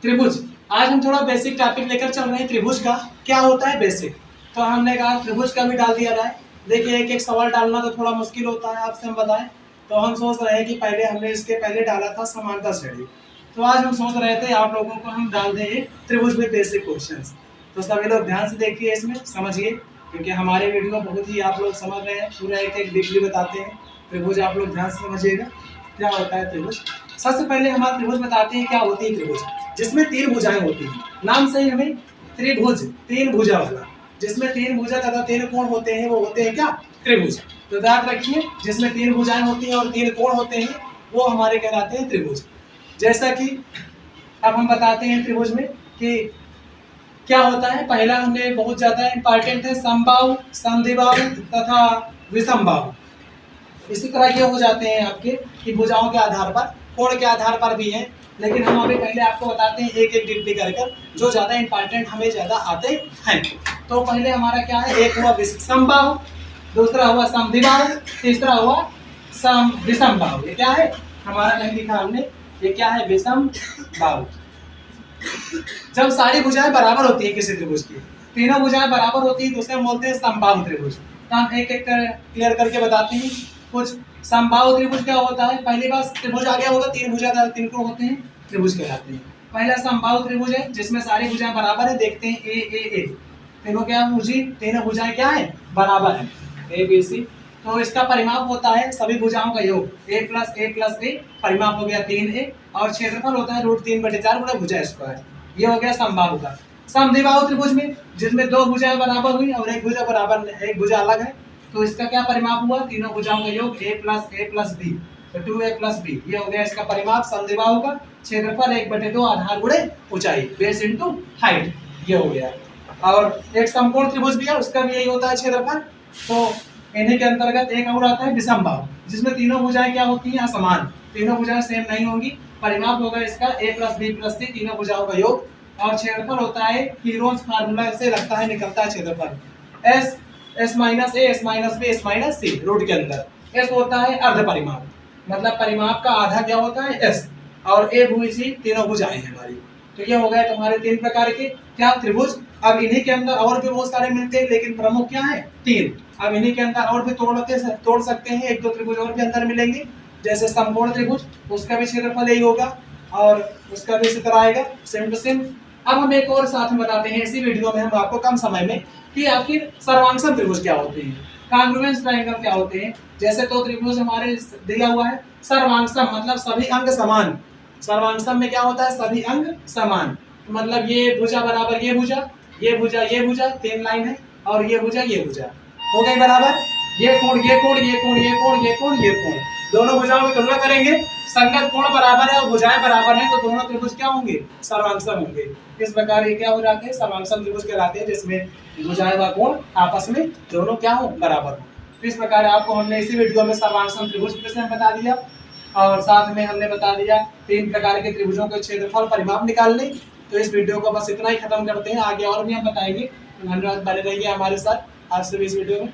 त्रिभुज। आज हम थोड़ा बेसिक टॉपिक लेकर चल रहे हैं त्रिभुज का। क्या होता है बेसिक, तो हमने कहा त्रिभुज का भी डाल दिया जाए। देखिए एक एक सवाल डालना तो थोड़ा मुश्किल होता है, आपसे हम बताएं। तो हम सोच रहे हैं कि पहले हमने इसके पहले डाला था समांतर श्रेणी, तो आज हम सोच रहे थे आप लोगों को हम डाल दें त्रिभुज में बेसिक क्वेश्चंस। तो सभी लोग ध्यान से देखिए, इसमें समझिए, क्योंकि हमारे वीडियो बहुत ही आप लोग समझ रहे हैं, पूरा एक एक डीपली बताते हैं। त्रिभुज आप लोग ध्यान से समझिएगा क्या होता है त्रिभुज। सबसे पहले हम त्रिभुज बताते हैं क्या होती है त्रिभुज, जिसमें तीन भुजाएं होती हैं। नाम से ही हमें त्रिभुज, तीन भुजा वाला, जिसमें तीन भुजा तथा तीन कोण होते हैं, वो होते हैं क्या त्रिभुज। तो याद रखिए, जिसमें तीन भुजाएं होती हैं और तीन कोण होते हैं, वो हमारे कहलाते हैं त्रिभुज। जैसा कि अब हम बताते हैं त्रिभुज में कि क्या होता है। पहला हमने बहुत ज्यादा इंपॉर्टेंट है, समबाहु, समद्विबाहु तथा विषमबाहु। इसी तरह ये हो जाते हैं आपके कि भुजाओं के आधार पर, कोण के आधार पर भी हैं, लेकिन हम अभी पहले आपको बताते हैं एक एक डिग्री कर जो ज्यादा इंपॉर्टेंट हमें ज्यादा आते हैं। तो पहले हमारा क्या है, एक हुआ समबाहु, दूसरा हुआ समद्विबाहु, तीसरा हुआ विषमबाहु। ये क्या है हमारा, नहीं लिखा हमने, ये क्या है विषमबाहु। जब सारी भुजाएं बराबर होती है किसी त्रिभुज की, तीनों भुजाएं बराबर होती है तो उसे हम बोलते हैं समबाहु त्रिभुज। तो हम एक एक क्लियर करके बताते हैं कुछ। समबाहु त्रिभुज क्या होता है, पहली बार त्रिभुज आ गया होगा, तीन भुजा तीन कोण होते हैं, त्रिभुज कहलाते हैं। पहला समबाहु त्रिभुज है जिसमें सारी भुजाएं बराबर है। देखते हैं ए तीनों क्या भुजी, तीनों भुजाएं क्या है बराबर है, ए बी सी। तो इसका परिमाप होता है सभी भुजाओं का योग, a प्लस ए, परिमाप हो गया 3a, और क्षेत्रफल होता है √3/4 गुणा भुजा स्क्वायर। ये हो गया समबाहु का। समद्विबाहु त्रिभुज में जिसमें दो भुजाएं बराबर हुई और एक भुजा बराबर, एक भुजा अलग है, तो इसका क्या परिमाप हुआ, तीनों भुजाओं का योग a प्लस b, तो 2a प्लस b। ये हो गया इसका परिमाप समद्विबाहु का। क्षेत्रफल 1/2 आधार गुणे ऊंचाई, बेस इंटू हाइट, ये हो गया। और एक समकोण त्रिभुज भी है, उसका भी यही होता है क्षेत्रफल। तो इन्हीं के अंतर्गत एक और आता है विषमबाहु, जिसमें तीनों भुजाएं क्या होती हैं असमान, तीनों भुजाएं सेम नहीं होंगी। परिमाप होगा इसका a + b + c, तीनों भुजाओं का योग। और क्षेत्रफल होता है हीरोज फार्मूला से लगता है, निकलता है क्षेत्रफल s s - a s - b s - c root के अंदर। s होता है अर्ध परिमाप, मतलब परिमाप का आधा क्या होता है s, और a b c तीनों भुजाएं हैं हमारी। तो ये हो गए तुम्हारे तीन प्रकार के क्या त्रिभुज। अब इन्हीं के अंदर और भी बहुत सारे मिलते हैं, लेकिन प्रमुख क्या है तीन। अब इन्हीं के अंदर और भी तोड़ सकते हैं, एक दो त्रिभुज और भी अंदर मिलेंगे। जैसे समकोण त्रिभुज, उसका भी क्षेत्रफल यही होगा और उसका भी इसी तरह आएगा, सेम टू सेम। अब हम एक और साथ में बताते हैं इसी वीडियो में हम आपको कम समय में कि आखिर सर्वांगसम त्रिभुज क्या होते हैं, कांग्रुएंस ट्रायंगल क्या होते हैं। जैसे तो त्रिभुज हमारे दिया हुआ है सर्वांगसम, मतलब सभी अंग समान। सर्वांगसम में क्या होता है, सभी अंग समान, मतलब ये भुजा बराबर ये भुजा, ये भुजा ये भुजा, तीन लाइन है, और ये भुजा ये भुजा हो गई बराबर। ये कोण ये कोण ये कोण ये कोण ये कोण ये कोण, दोनों भुजाओं की तुलना करेंगे, संगत कोण बराबर है और भुजाएं बराबर हैं, तो दोनों त्रिभुज क्या होंगे सर्वांगसम होंगे। इस प्रकार ये क्या हो जाते हैं सर्वांगसम त्रिभुज कहलाते हैं, जिसमें भुजाएं व कोण आपस में दोनों क्या हो बराबर हो। तो इस प्रकार आपको हमने इसी वीडियो में सर्वांगसम त्रिभुज के विषय में बता दिया, और साथ में हमने बता दिया तीन प्रकार के त्रिभुजों के क्षेत्रफल परिमाप निकालने। तो इस वीडियो को बस इतना ही खत्म करते हैं, आगे और भी हम बताएंगे। धन्यवाद, बने रहिए हमारे साथ आज से इस वीडियो में।